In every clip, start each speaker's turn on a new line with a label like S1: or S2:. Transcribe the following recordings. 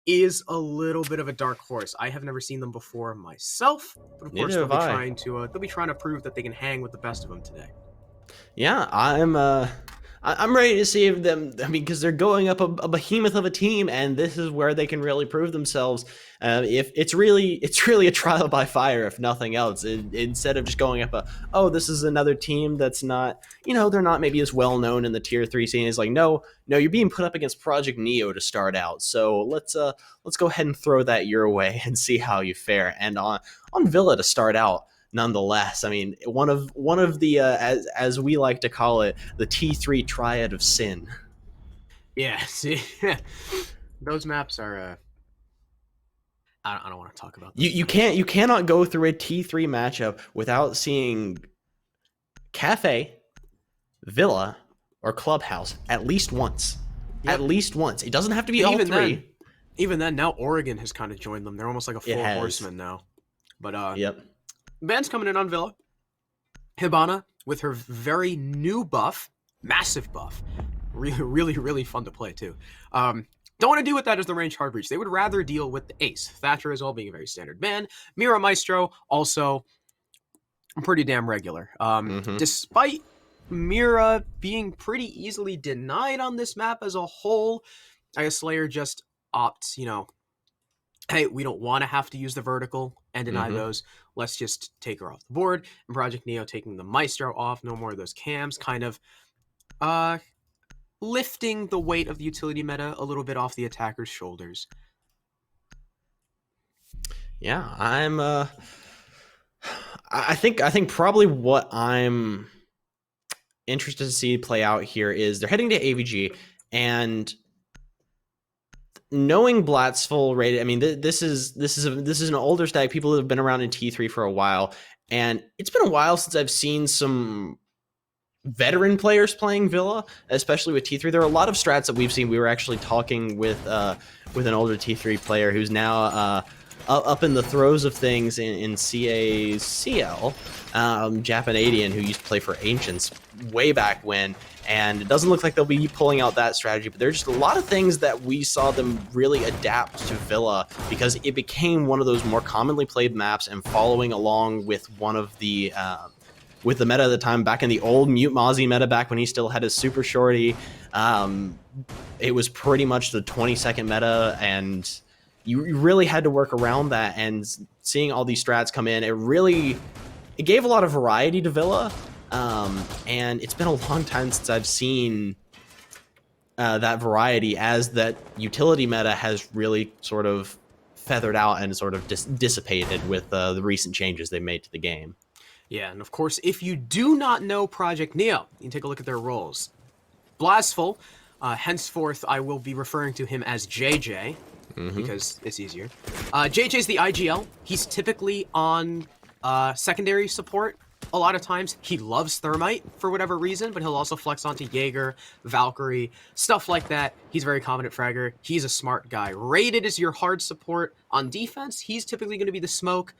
S1: is a little bit of a dark horse. I have never seen them before myself, but of course
S2: Neither have I.
S1: they'll be trying to prove that they can hang with the best of them today.
S2: Yeah, I'm ready to see if them. I mean, because they're going up a behemoth of a team, and this is where they can really prove themselves. If it's really a trial by fire, if nothing else. Instead of just going up this is another team that's not, they're not maybe as well known in the tier 3 scene. It's like, no, you're being put up against Project Neo to start out. So let's go ahead and throw that your way and see how you fare. And on Villa to start out, nonetheless. I mean, one of the as we like to call it, the T3 triad of sin.
S1: Yeah, see, those maps are. I don't want to talk about those
S2: You
S1: maps.
S2: cannot go through a T3 matchup without seeing Cafe, Villa, or Clubhouse at least once.
S1: Yep.
S2: At least once. It doesn't have to be all three.
S1: Even then, now Oregon has kind of joined them. They're almost like a
S2: It
S1: four
S2: has.
S1: horsemen now. But
S2: Yep.
S1: Band's coming in on Villa. Hibana with her very new buff, massive buff. Really, really, really fun to play too. Don't want to deal with that as the range hard breach. They would rather deal with the ace. Thatcher as well being a very standard man. Mira Maestro also pretty damn regular. Despite Mira being pretty easily denied on this map as a whole, I guess SLYR just opts, hey, we don't want to have to use the vertical and deny those. Let's just take her off the board. And Project Neo taking the Maestro off. No more of those cams. Kind of lifting the weight of the utility meta a little bit off the attacker's shoulders.
S2: Yeah, I think probably what I'm interested to see play out here is they're heading to AVG, and knowing Blatzful rated, I mean, this is an older stack. People have been around in T3 for a while, and it's been a while since I've seen some veteran players playing Villa, especially with T3. There are a lot of strats that we've seen. We were actually talking with an older T3 player who's now up in the throes of things in CACL, Japanadian, who used to play for Ancients way back when, and it doesn't look like they'll be pulling out that strategy, but there's just a lot of things that we saw them really adapt to Villa, because it became one of those more commonly played maps, and following along with one of the with the meta at the time, back in the old Mute Mozzie meta, back when he still had his super shorty, it was pretty much the 20-second meta, and you really had to work around that. And seeing all these strats come in, it gave a lot of variety to Villa, and it's been a long time since I've seen that variety, as that utility meta has really sort of feathered out and sort of dissipated with the recent changes they made to the game.
S1: Yeah, and of course, if you do not know Project Neo, you can take a look at their roles. Blastful, henceforth, I will be referring to him as JJ, because it's easier. JJ's the IGL. He's typically on secondary support. A lot of times, he loves Thermite for whatever reason, but he'll also flex onto Jaeger, Valkyrie, stuff like that. He's a very confident fragger. He's a smart guy. Rated as your hard support. On defense, he's typically going to be the smoke.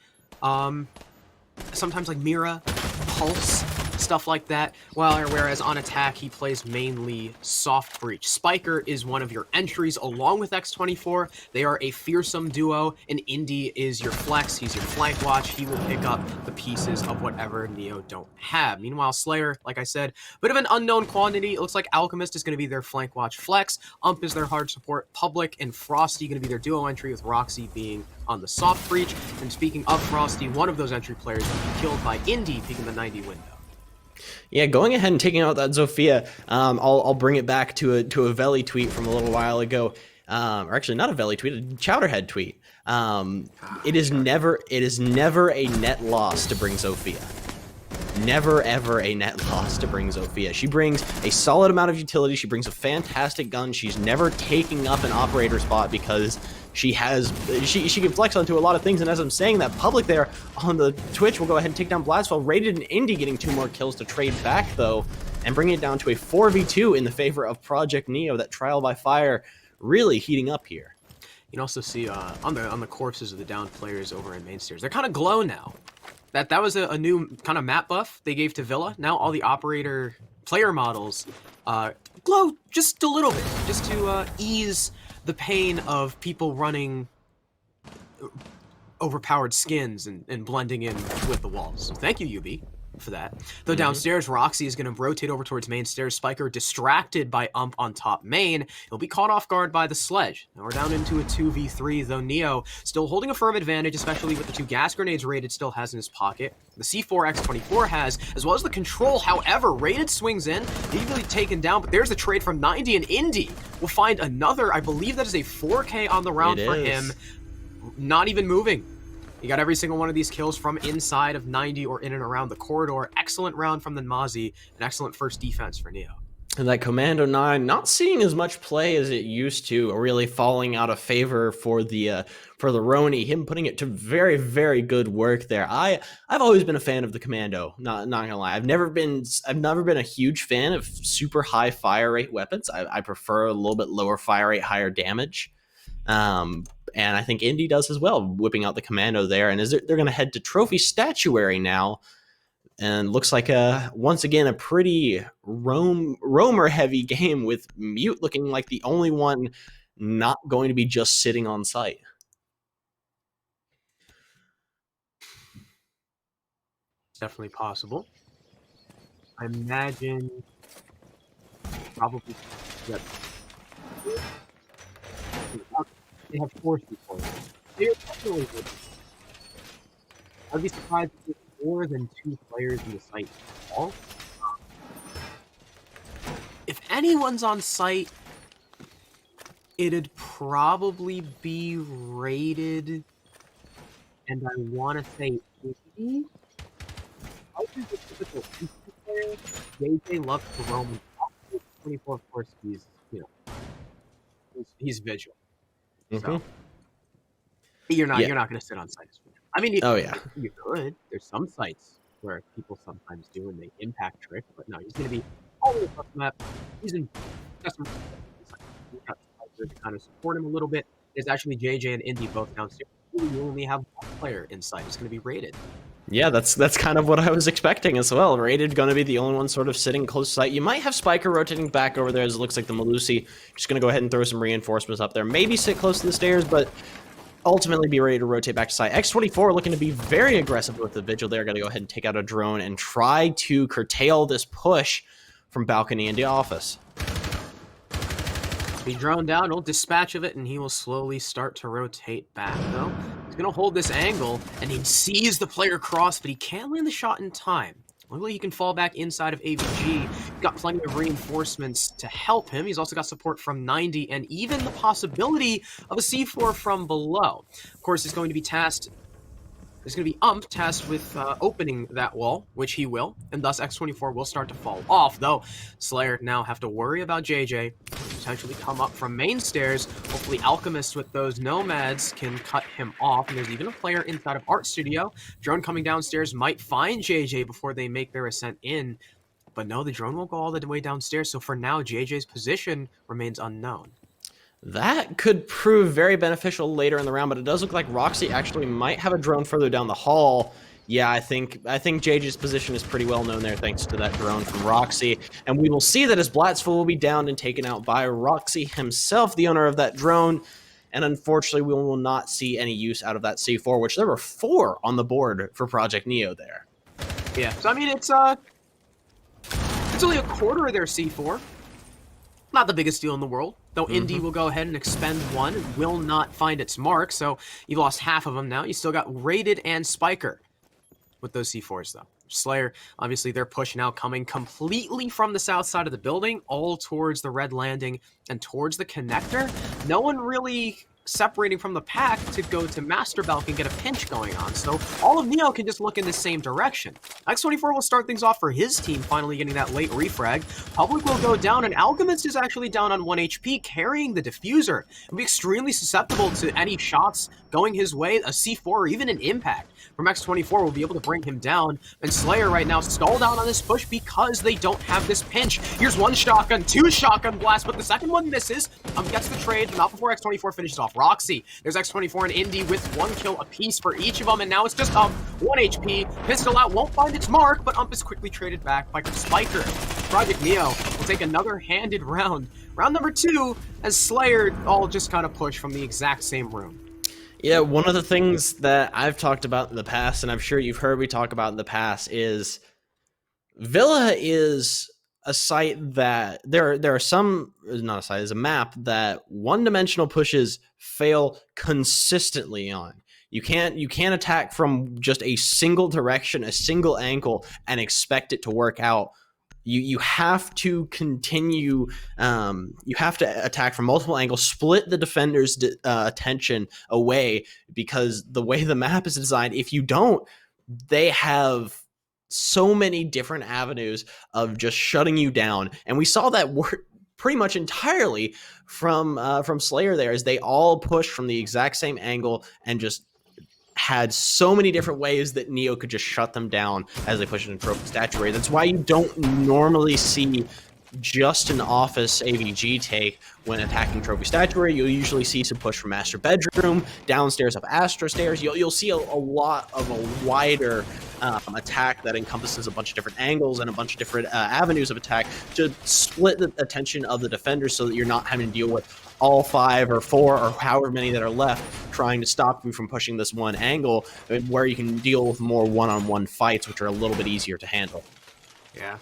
S1: Sometimes like Mira, Pulse, stuff like that. Whereas on attack, he plays mainly Soft Breach. Spiker is one of your entries along with X24. They are a fearsome duo, and Indy is your flex. He's your flank watch. He will pick up the pieces of whatever Neo don't have. Meanwhile, SLYR, like I said, bit of an unknown quantity. It looks like Alchemist is going to be their flank watch flex. Ump is their hard support. Public and Frosty going to be their duo entry, with Roxy being on the Soft Breach. And speaking of Frosty, one of those entry players will be killed by Indy, peeking the 90 window.
S2: Yeah, going ahead and taking out that Zofia, I'll bring it back to a Veli tweet from a little while ago, or actually not a Veli tweet, a Chowderhead tweet. It is never a net loss to bring Zofia. Never ever a net loss to bring Zofia. She brings a solid amount of utility. She brings a fantastic gun. She's never taking up an operator spot because she can flex onto a lot of things. And as I'm saying that, Public there on the Twitch will go ahead and take down Blasphell. Rated and Indy getting 2 more kills to trade back though, and bringing it down to a 4v2 in the favor of Project Neo. That trial by fire really heating up here.
S1: You can also see on the corpses of the downed players over in main stairs, they're kind of glow now. That was a new kind of map buff they gave to Villa. Now all the operator player models glow just a little bit, just to ease the pain of people running overpowered skins and blending in with the walls. So thank you, UB, for that. Though downstairs, Roxy is going to rotate over towards main stairs. Spiker, distracted by Ump on top main. He'll be caught off guard by the Sledge. Now we're down into a 2v3, though Neo still holding a firm advantage, especially with the 2 gas grenades Rated still has in his pocket. The C4 X24 has, as well as the Control. However, Rated swings in, easily taken down, but there's a trade from 90, and Indy will find another, I believe that is a 4K on the round for him. Not even moving. He got every single one of these kills from inside of 90 or in and around the corridor. Excellent round from the Mozzie, an excellent first defense for Neo.
S2: And that Commando 9 not seeing as much play as it used to, really falling out of favor for the Roni. Him putting it to very, very good work there. I've always been a fan of the Commando. Not gonna lie, I've never been a huge fan of super high fire rate weapons. I prefer a little bit lower fire rate, higher damage. And I think Indy does as well, whipping out the Commando there. And they're going to head to Trophy Statuary now. And looks like, once again, a pretty roamer-heavy game with Mute looking like the only one not going to be just sitting on site.
S1: It's definitely possible. I imagine probably that they have 4 C4s. They're definitely good. I'd be surprised if there's more than 2 players in the site at all. If anyone's on site, it'd probably be Rated, and I want to say 80. I think the typical player, JJ loves to roam. 24, of course, he's vigil. So you're not going to sit on site. I mean, you could. There's some sites where people sometimes do and they impact trick, but no, he's going to be all over the map. He's in custom to kind of support him a little bit. There's actually JJ and Indy both downstairs. You only have one player inside. It's going to be Rated.
S2: Yeah, that's kind of what I was expecting as well. Rated going to be the only one sort of sitting close to sight. You might have Spiker rotating back over there as it looks like the Malusi just going to go ahead and throw some reinforcements up there. Maybe sit close to the stairs, but ultimately be ready to rotate back to site. X24 looking to be very aggressive with the Vigil. They're going to go ahead and take out a drone and try to curtail this push from balcony into office.
S1: Be drone down, he'll dispatch of it, and he will slowly start to rotate back, though. He's going to hold this angle, and he sees the player cross, but he can't land the shot in time. Luckily, he can fall back inside of AVG. Got plenty of reinforcements to help him. He's also got support from 90, and even the possibility of a C4 from below. Of course, it's going to be tasked. There's going to be Ump tasked with opening that wall, which he will, and thus X24 will start to fall off, though SLYR now have to worry about JJ, potentially come up from main stairs. Hopefully Alchemist with those Nomads can cut him off, and there's even a player inside of Art Studio. Drone coming downstairs might find JJ before they make their ascent in, but no, the drone won't go all the way downstairs, so for now, JJ's position remains unknown.
S2: That could prove very beneficial later in the round, but it does look like Roxy actually might have a drone further down the hall. Yeah, I think JJ's position is pretty well known there thanks to that drone from Roxy. And we will see that his Blatzful will be downed and taken out by Roxy himself, the owner of that drone. And unfortunately, we will not see any use out of that C4, which there were 4 on the board for Project Neo there.
S1: Yeah, so I mean, it's only a quarter of their C4. Not the biggest deal in the world, though Indy will go ahead and expend 1. It will not find its mark, so you've lost half of them now. You still got Rated and Spiker with those C4s, though. SLYR, obviously, their push now coming completely from the south side of the building, all towards the red landing and towards the connector. No one really separating from the pack to go to Master Balk and get a pinch going on. So all of Neo can just look in the same direction. X24 will start things off for his team, finally getting that late refrag. Public will go down, and Alchemist is actually down on 1 HP, carrying the diffuser. He'll be extremely susceptible to any shots going his way, a C4 or even an impact from X24 will be able to bring him down. And SLYR right now stalled out on this push because they don't have this pinch. Here's 1 shotgun, 2 shotgun blasts, but the second one misses. Gets the trade, but not before X24 finishes off Roxy. There's X24 and Indy with 1 kill apiece for each of them, and now it's just 1 HP. Pistol out, won't find its mark, but Ump is quickly traded back by Spiker. Project Neo will take another handed round. Round number 2, as SLYR all just kind of push from the exact same room.
S2: Yeah, one of the things that I've talked about in the past, and I'm sure you've heard me talk about in the past, is Villa is a site that there are some, not a site, is a map that one-dimensional pushes fail consistently on. You can't attack from just a single direction, a single angle, and expect it to work out. You have to continue. You have to attack from multiple angles, split the defender's attention away, because the way the map is designed, if you don't, they have so many different avenues of just shutting you down, and we saw that work pretty much entirely from SLYR there, as they all pushed from the exact same angle and just had so many different ways that Neo could just shut them down as they push it in trophy statuary. That's why you don't normally see just an office AVG take when attacking trophy statuary. You'll usually see some push from master bedroom, downstairs up Astra stairs. You'll see a lot of a wider attack that encompasses a bunch of different angles and a bunch of different avenues of attack to split the attention of the defenders, so that you're not having to deal with all 5 or 4 or however many that are left trying to stop you from pushing this one angle, where you can deal with more one-on-one fights, which are a little bit easier to handle.
S1: Yeah.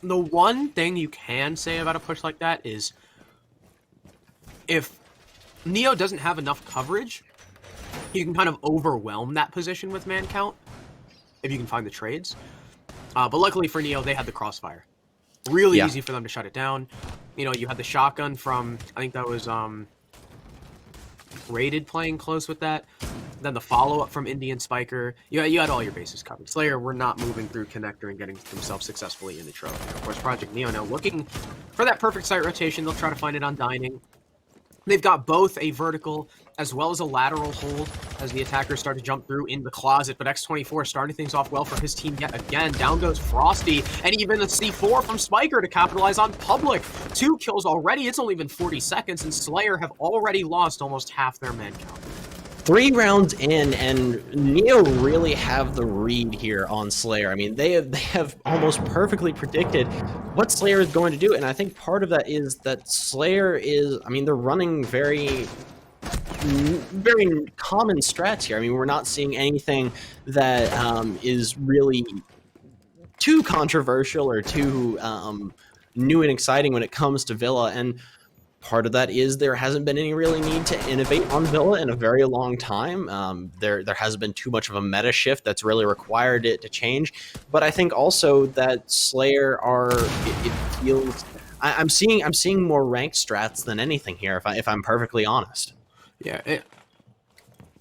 S1: The one thing you can say about a push like that is, if Neo doesn't have enough coverage, you can kind of overwhelm that position with man count, if you can find the trades. But luckily for Neo, they had the crossfire. Really easy for them to shut it down. You know, you had the shotgun from, I think that was Rated playing close with that. Then the follow-up from Indian Spiker. You had all your bases covered. SLYR were not moving through connector and getting themselves successfully in the trophy. Of course, Project Neo now looking for that perfect site rotation. They'll try to find it on Dining. They've got both a vertical as well as a lateral hold as the attackers start to jump through in the closet, but X24 starting things off well for his team yet again. Down goes Frosty, and even a C4 from Spiker to capitalize on Public. 2 kills already. It's only been 40 seconds, and SLYR have already lost almost half their man count.
S2: 3 rounds in, and Neo really have the read here on SLYR. I mean, they have almost perfectly predicted what SLYR is going to do, and I think part of that is that SLYR is, I mean, they're running very common strats here. I mean, we're not seeing anything that is really too controversial or too new and exciting when it comes to Villa, and part of that is there hasn't been any really need to innovate on Villa in a very long time. There hasn't been too much of a meta shift that's really required it to change. But I think also that SLYR it feels, I'm seeing more ranked strats than anything here, if I'm perfectly honest.
S1: Yeah,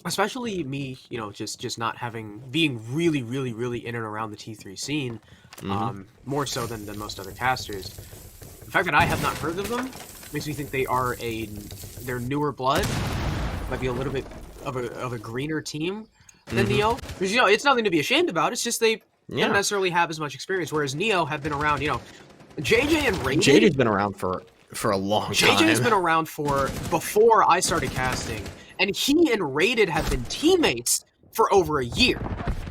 S1: especially me, you know, just not being really in and around the T3 scene, more so than most other casters. The fact that I have not heard of them makes me think they're newer blood, might be a little bit of a greener team than Neo. Because, you know, it's nothing to be ashamed about. It's just they don't necessarily have as much experience, whereas Neo have been around, you know, JJ and Rated.
S2: JJ's been around for a long time.
S1: JJ's been around for before I started casting, and he and Rated have been teammates for over a year.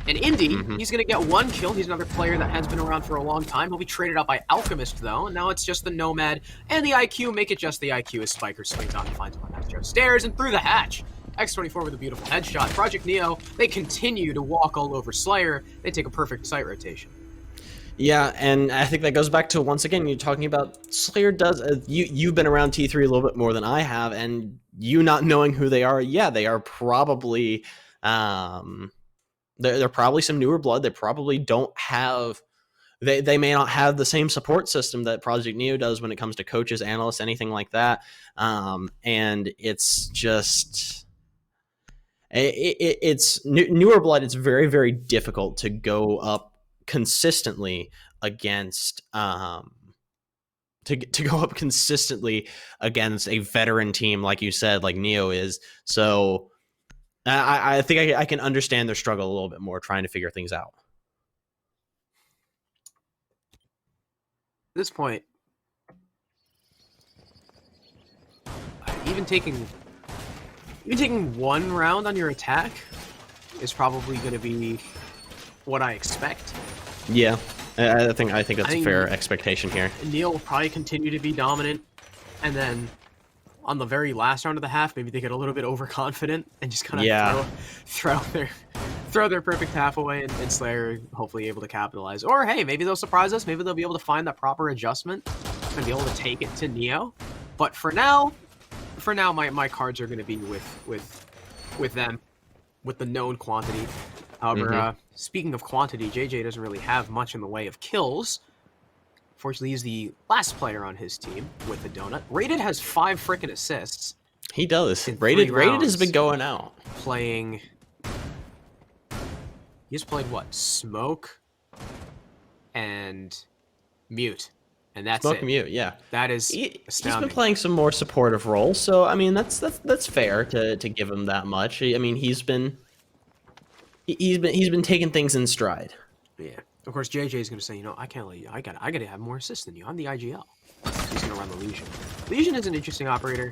S1: And Indy, he's going to get 1 kill. He's another player that has been around for a long time. He'll be traded out by Alchemist, though. And now it's just the Nomad and the IQ. Make it just the IQ as Spiker swings on and finds him on Astro stairs and through the hatch. X24 with a beautiful headshot. Project Neo, they continue to walk all over SLYR. They take a perfect site rotation.
S2: Yeah, and I think that goes back to, once again, you're talking about SLYR does, you've been around T3 a little bit more than I have, and you not knowing who they are, yeah, they are probably, they're probably some newer blood. They probably don't have, they may not have the same support system that Project Neo does when it comes to coaches, analysts, anything like that. And it's just, it's newer blood. It's very difficult to go up consistently against, to go up consistently against a veteran team, like you said, like Neo is. So I think I can understand their struggle a little bit more trying to figure things out.
S1: At this point, even taking 1 round on your attack is probably going to be what I expect.
S2: Yeah. I think that's a fair expectation here.
S1: Neo will probably continue to be dominant, and then on the very last round of the half, maybe they get a little bit overconfident and just kind of throw their perfect half away, and SLYR hopefully able to capitalize. Or hey, maybe they'll surprise us. Maybe they'll be able to find that proper adjustment and be able to take it to Neo. But for now, my cards are going to be with them, with the known quantity. However, speaking of quantity, JJ doesn't really have much in the way of kills. Fortunately, he's the last player on his team with the donut. Rated has 5 frickin' assists.
S2: He does. Rated has been going out.
S1: Playing. He's played what? Smoke and Mute. And that's
S2: Smoke
S1: it.
S2: and Mute, yeah.
S1: That is
S2: astounding. He's been playing some more supportive roles, so I mean that's fair to give him that much. I mean he's been taking things in stride.
S1: Yeah. Of course, JJ is going to say, you know, I can't let you. I got to have more assists than you. I'm the IGL. So he's going to run the Legion. Legion is an interesting operator.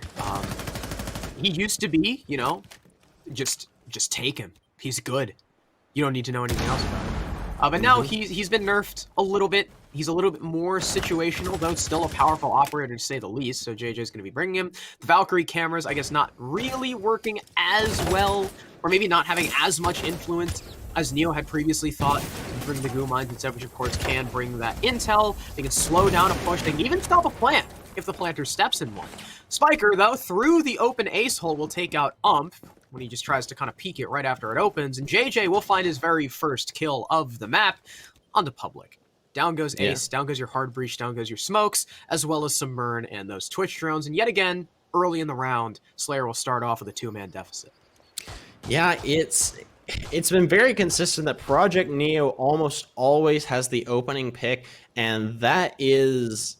S1: He used to be, you know, just take him. He's good. You don't need to know anything else about him. But now he's been nerfed a little bit. He's a little bit more situational, though still a powerful operator to say the least. So JJ is going to be bringing him. The Valkyrie cameras, I guess, not really working as well, or maybe not having as much influence as Neo had previously thought. Bring the goo mines, which of course can bring that intel. They can slow down a push. They can even stop a plant if the planter steps in one. Spiker, though, through the open ace hole will take out when he just tries to kind of peek it right after it opens, and JJ will find his very first kill of the map on the public. Down goes Ace, down goes your Hard Breach, down goes your Smokes, as well as some Mern and those Twitch drones. And yet again, early in the round, SLYR will start off with a 2-man deficit.
S2: Yeah, it's been very consistent that Project Neo almost always has the opening pick, and that is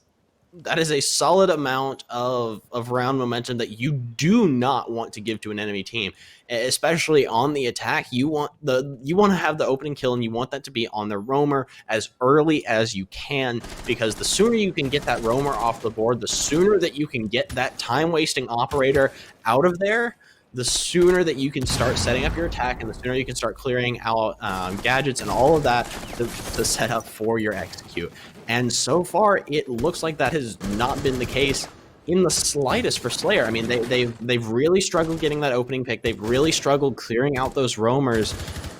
S2: a solid amount of round momentum that you do not want to give to an enemy team, especially on the attack. You want to have the opening kill, and you want that to be on the roamer as early as you can, because the sooner you can get that roamer off the board, the sooner that you can get that time-wasting operator out of there, the sooner that you can start setting up your attack, and the sooner you can start clearing out gadgets and all of that to set up for your execute. And so far, it looks like that has not been the case in the slightest for SLYR. I mean, they've really struggled getting that opening pick. They've really struggled clearing out those roamers,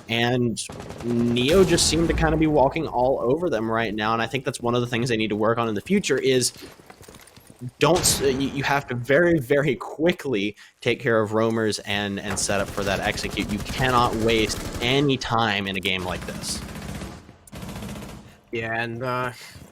S2: and Neo just seemed to kind of be walking all over them right now. And I think that's one of the things they need to work on in the future is you have to very, very quickly take care of roamers and set up for that execute. You cannot waste any time in a game like this.
S1: Yeah, and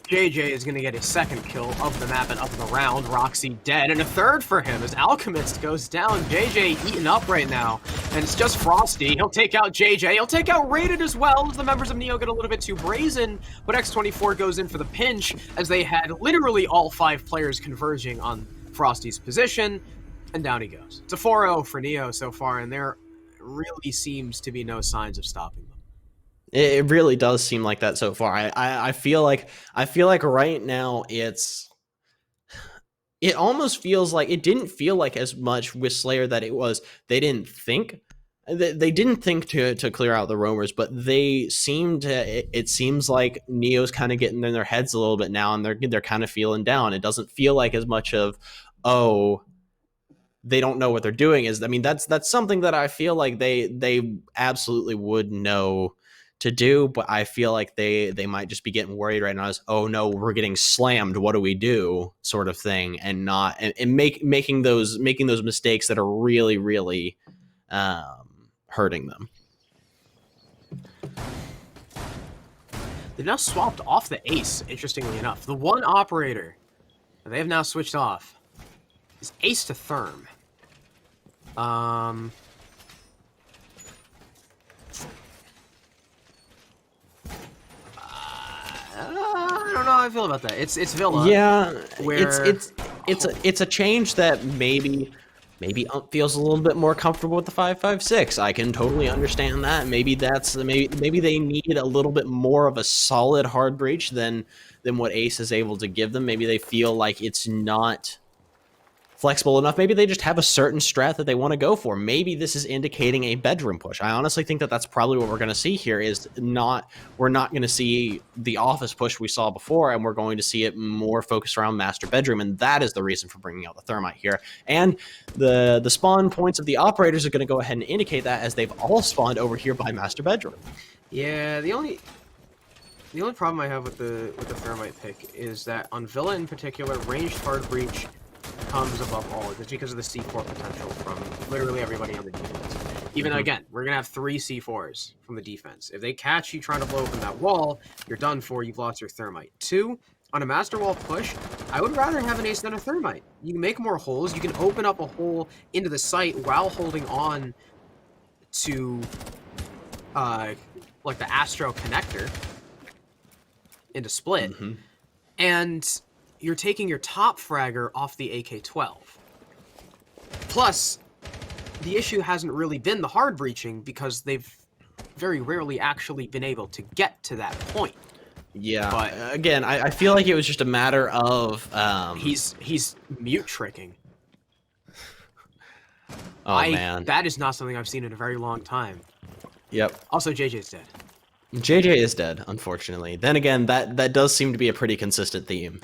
S1: JJ is going to get a second kill of the map and of the round. Roxy dead, and a third for him as Alchemist goes down. JJ eaten up right now, and it's just Frosty. He'll take out JJ. He'll take out Rated as well, as the members of Neo get a little bit too brazen, but X24 goes in for the pinch as they had literally all 5 players converging on Frosty's position, and down he goes. It's a 4-0 for Neo so far, and there really seems to be no signs of stopping them.
S2: It really does seem like that so far. I feel like right now it almost feels like it didn't feel like as much with SLYR that they didn't think to clear out the roamers, but they seem to. It seems like Neo's kind of getting in their heads a little bit now, and they're kind of feeling down. It doesn't feel like as much of they don't know what they're doing. I mean, that's something that I feel like they absolutely would know to do, but I feel like they might just be getting worried right now as, oh no, we're getting slammed, what do we do, sort of thing, and not making those mistakes that are really, really hurting them.
S1: They've now swapped off the ace, interestingly enough. The one operator they have now switched off is ace to therm. I don't know how I feel about that. It's Villa.
S2: Yeah,
S1: where
S2: it's a change that maybe feels a little bit more comfortable with the 5.56. I can totally understand that. Maybe they need a little bit more of a solid hard breach than what Ace is able to give them. Maybe they feel like it's not flexible enough. Maybe they just have a certain strat that they want to go for. Maybe this is indicating a bedroom push. I honestly think that that's probably what we're going to see here. We're not going to see the office push we saw before, and we're going to see it more focused around master bedroom, and that is the reason for bringing out the thermite here. And the spawn points of the operators are going to go ahead and indicate that, as they've all spawned over here by master bedroom.
S1: Yeah, the only problem I have with the thermite pick is that on Villa in particular, ranged hard breach comes above all. It's because of the C4 potential from literally everybody on the defense. Even again, we're gonna have 3 C4s from the defense. If they catch you trying to blow open that wall, you're done for. You've lost your thermite. 2, on a master wall push, I would rather have an ace than a thermite. You can make more holes. You can open up a hole into the site while holding on to like the Astro connector into split, and you're taking your top fragger off the AK-12. Plus, the issue hasn't really been the hard breaching because they've very rarely actually been able to get to that point.
S2: Yeah,
S1: but
S2: again, I feel like it was just a matter of
S1: he's mute tricking.
S2: Oh man,
S1: that is not something I've seen in a very long time.
S2: Yep.
S1: Also, JJ's dead.
S2: JJ is dead, unfortunately. Then again, that does seem to be a pretty consistent theme.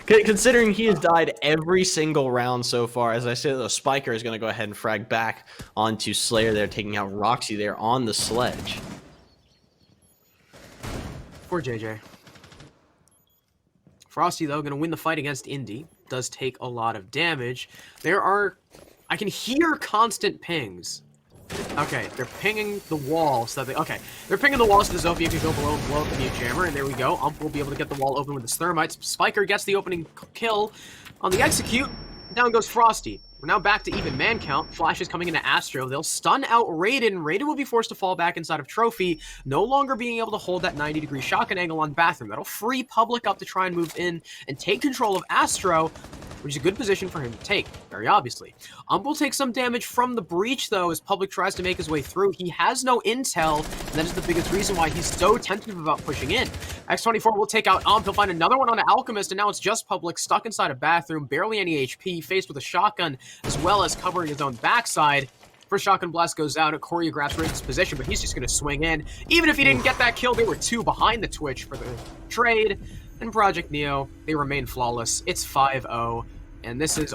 S2: Considering he has died every single round so far, as I said, the Spiker is going to go ahead and frag back onto SLYR there, taking out Roxy there on the sledge.
S1: Poor JJ. Frosty, though, going to win the fight against Indy. Does take a lot of damage. I can hear constant pings. Okay, they're pinging the wall so that they're pinging the wall so the Zofia can go below and blow up the mute jammer, and there we go. Will be able to get the wall open with his thermites. Spiker gets the opening kill on the execute. Down goes Frosty. We're now back to even man count. Flash is coming into Astro. They'll stun out Raiden. Raiden will be forced to fall back inside of Trophy, no longer being able to hold that 90-degree shotgun angle on Bathroom. That'll free Public up to try and move in and take control of Astro, which is a good position for him to take, very obviously. Will take some damage from the breach, though, as Public tries to make his way through. He has no intel, and that is the biggest reason why he's so tentative about pushing in. X24 will take out He'll find another one on the Alchemist, and now it's just Public stuck inside a Bathroom, barely any HP, faced with a shotgun, as well as covering his own backside. First shotgun blast goes out, it choreographs Raiden's position, but he's just going to swing in. Even if he didn't get that kill, they were 2 behind the Twitch for the trade. And Project Neo, they remain flawless. It's 5-0. And this is...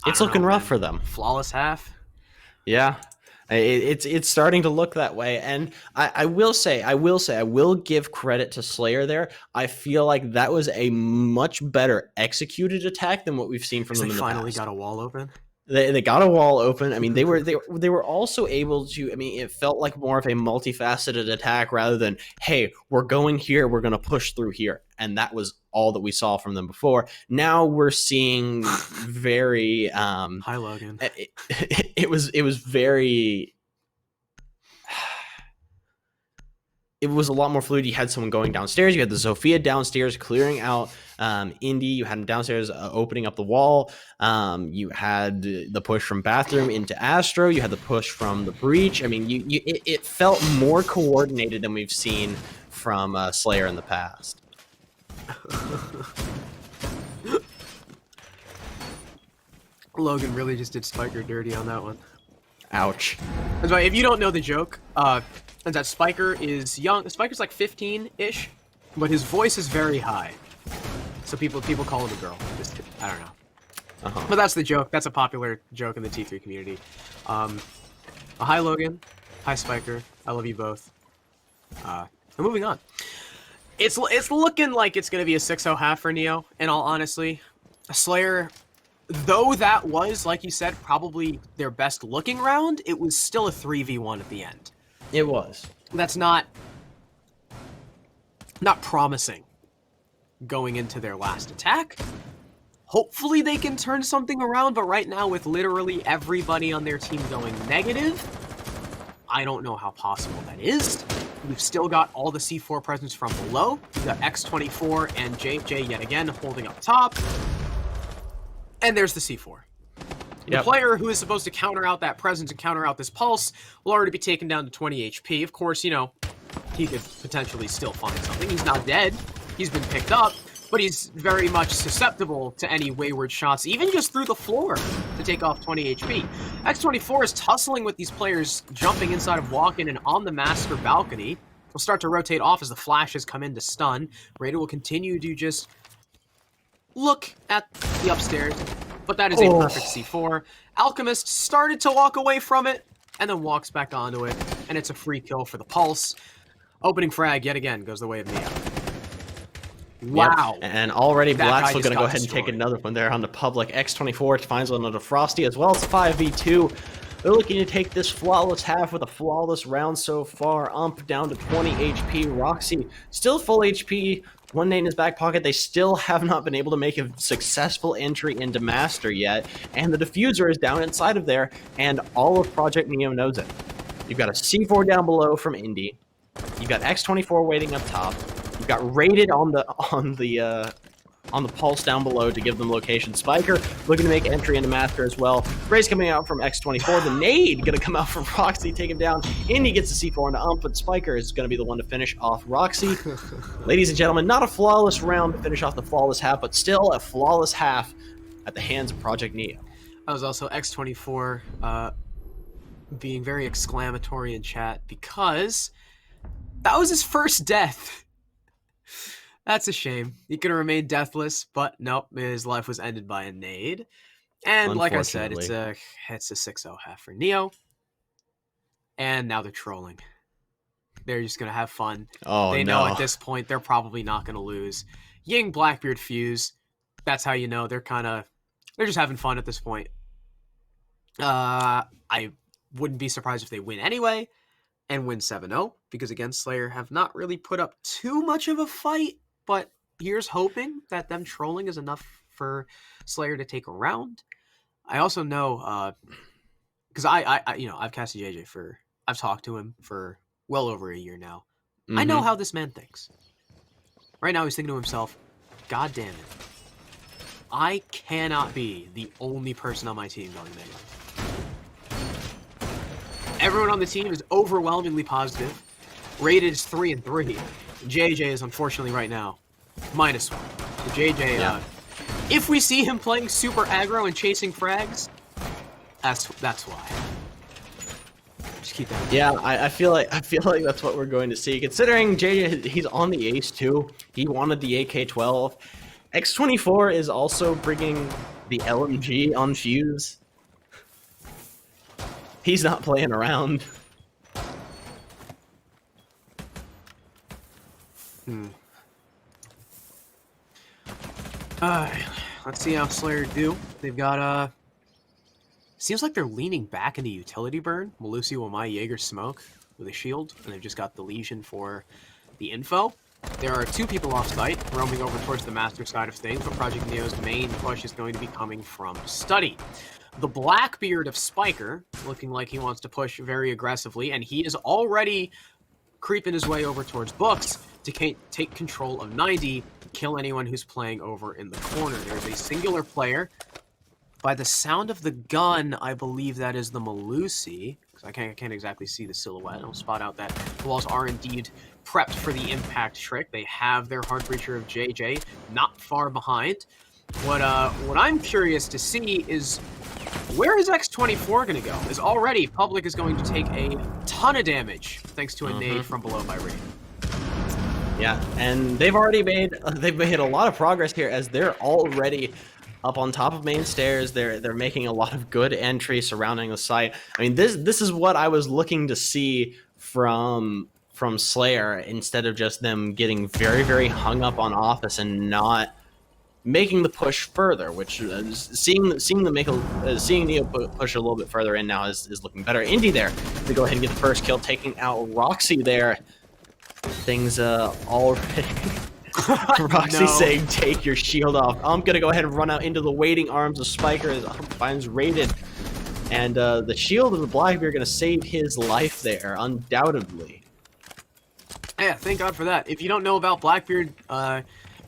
S2: It's looking rough for them.
S1: Flawless half?
S2: Yeah. It's starting to look that way. And I will give credit to SLYR there. I feel like that was a much better executed attack than what we've seen from them in the past.
S1: They finally got a wall open?
S2: They got a wall open. I mean, they were also able to. I mean, it felt like more of a multifaceted attack rather than, hey, we're going here, we're going to push through here, and that was all that we saw from them before. Now we're seeing very.
S1: Hi, Logan.
S2: It was very. It was a lot more fluid. You had someone going downstairs. You had the Zofia downstairs clearing out Indy. You had him downstairs opening up the wall. You had the push from Bathroom into Astro. You had the push from the breach. I mean, it felt more coordinated than we've seen from SLYR in the past.
S1: Logan really just did Spiker dirty on that one.
S2: Ouch.
S1: That's why, if you don't know the joke, is that Spiker is young. Spiker's like 15-ish, but his voice is very high. So people call him a girl. Just, I don't know. But that's the joke. That's a popular joke in the T3 community. Hi, Logan. Hi, Spiker. I love you both. And moving on. It's looking like it's going to be a 6-0 half for Neo, in all honesty. SLYR, though that was, like you said, probably their best looking round, it was still a 3v1 at the end.
S2: It was.
S1: That's not promising going into their last attack. Hopefully they can turn something around, but right now with literally everybody on their team going negative, I don't know how possible that is. We've still got all the C4 presence from below. We've got X24 and JJ yet again holding up top. And there's the C4. The player who is supposed to counter out that presence and counter out this pulse will already be taken down to 20 HP. Of course, you know, he could potentially still find something. He's not dead. He's been picked up. but he's very much susceptible to any wayward shots, even just through the floor, to take off 20 HP. X24 is tussling with these players, jumping inside of walk-in and on the master balcony. Will start to rotate off as the flashes come in to stun. Raider will continue to just look at the upstairs, but that is a perfect C4. Alchemist started to walk away from it, and then walks back onto it, and it's a free kill for the Pulse. Opening frag, yet again, goes the way of Neo. Wow.
S2: Yep. And already
S1: That
S2: Black's
S1: guy
S2: going
S1: just
S2: to go
S1: got
S2: ahead and take
S1: destroyed.
S2: another one there on the public. X24 finds another Frosty as well as 5v2. They're looking to take this flawless half with a flawless round so far. Down to 20 HP. Roxy still full HP. One nade in his back pocket. They still have not been able to make a successful entry into Master yet. And the diffuser is down inside of there. And all of Project Neo knows it. You've got a C4 down below from Indy. You've got X24 waiting up top. You've got Rated on the Pulse down below to give them location. Spiker looking to make entry into Master as well. Rays coming out from X24. The nade going to come out from Roxy, take him down. Indy gets the C4 into but Spiker is going to be the one to finish off Roxy. Ladies and gentlemen, not a flawless round to finish off the flawless half, but still a flawless half at the hands of Project Neo.
S1: That was also X24 being very exclamatory in chat because that was his first death. That's a shame. He could have remained deathless, but nope, his life was ended by a nade. And like I said, it's a 6-0 half for Neo. And now they're trolling. They're just gonna have fun.
S2: Oh,
S1: they know at this point they're probably not gonna lose. Ying, Blackbeard, Fuse. That's how you know they're just having fun at this point. I wouldn't be surprised if they win anyway and win 7-0 because again, SLYR have not really put up too much of a fight. But here's hoping that them trolling is enough for SLYR to take a round. I also know, because I've casted JJ I've talked to him for well over a year now. Mm-hmm. I know how this man thinks. Right now he's thinking to himself, God damn it. I cannot be the only person on my team going mega. Everyone on the team is overwhelmingly positive. Rated is 3-3. JJ is unfortunately right now -1. So JJ, if we see him playing super aggro and chasing frags, that's why. Just keep that.
S2: Yeah, I feel like that's what we're going to see. Considering JJ, he's on the Ace too. He wanted the AK-12. X24 is also bringing the LMG on Fuse. He's not playing around.
S1: Let's see how SLYR do. They've got seems like they're leaning back into utility burn. Malusi will my Jaeger smoke with a shield, and they've just got the Legion for the info. There are two people off site roaming over towards the master side of things, but Project Neo's main push is going to be coming from study. The Blackbeard of Spiker looking like he wants to push very aggressively, and he is already creeping his way over towards Books to take control of 90, kill anyone who's playing over in the corner. There's a singular player. By the sound of the gun, I believe that is the Malusi, because I can't exactly see the silhouette. I'll spot out that the walls are indeed prepped for the impact trick. They have their hard breacher of JJ not far behind. What I'm curious to see is where is X24 going to go? As already, Public is going to take a ton of damage thanks to a nade from below by Raid.
S2: Yeah, and they've made a lot of progress here as they're already up on top of main stairs. They're making a lot of good entry surrounding the site. I mean, this is what I was looking to see from SLYR instead of just them getting very, very hung up on Office and not making the push further, which seeing Neo push a little bit further in now is looking better. Indy there to go ahead and get the first kill, taking out Roxy there. Things already Roxy saying take your shield off. I'm gonna go ahead and run out into the waiting arms of Spiker as finds Rated, and the shield of the Blackbeard gonna save his life there undoubtedly.
S1: Yeah, thank God for that. If you don't know about Blackbeard,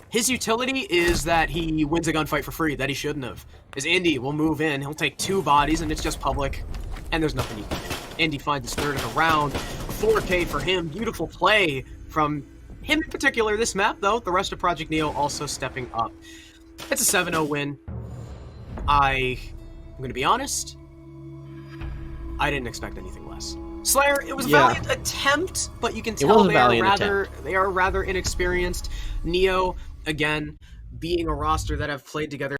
S1: his utility is that he wins a gunfight for free that he shouldn't have. As Indy will move in, he'll take 2 bodies and it's just Public, and there's nothing you can do. Indy finds his third of the round. A 4K for him. Beautiful play from him in particular, this map, though, the rest of Project Neo also stepping up. It's a 7-0 win. I'm going to be honest, I didn't expect anything less. SLYR, it was a valiant attempt, but you can tell they are rather inexperienced. Neo, again, being a roster that have played together